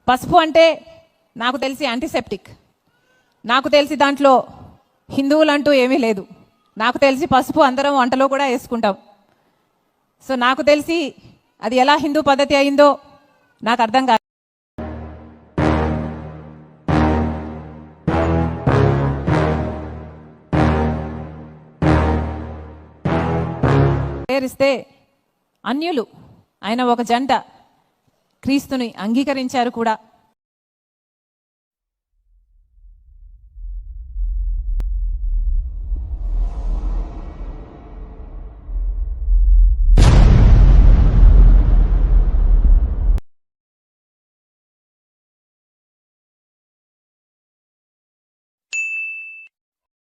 పసుపు అంటే నాకు తెలిసి యాంటీసెప్టిక్. నాకు తెలిసి దాంట్లో హిందువులంటూ ఏమీ లేదు. నాకు తెలిసి పసుపు అందరం వంటలో కూడా వేసుకుంటాం. సో నాకు తెలిసి అది ఎలా హిందూ పద్ధతి అయిందో నాకు అర్థం కాదు. పేరిస్తే అన్యులు ఆయన ఒక జంట క్రీస్తుని అంగీకరించారు కూడా.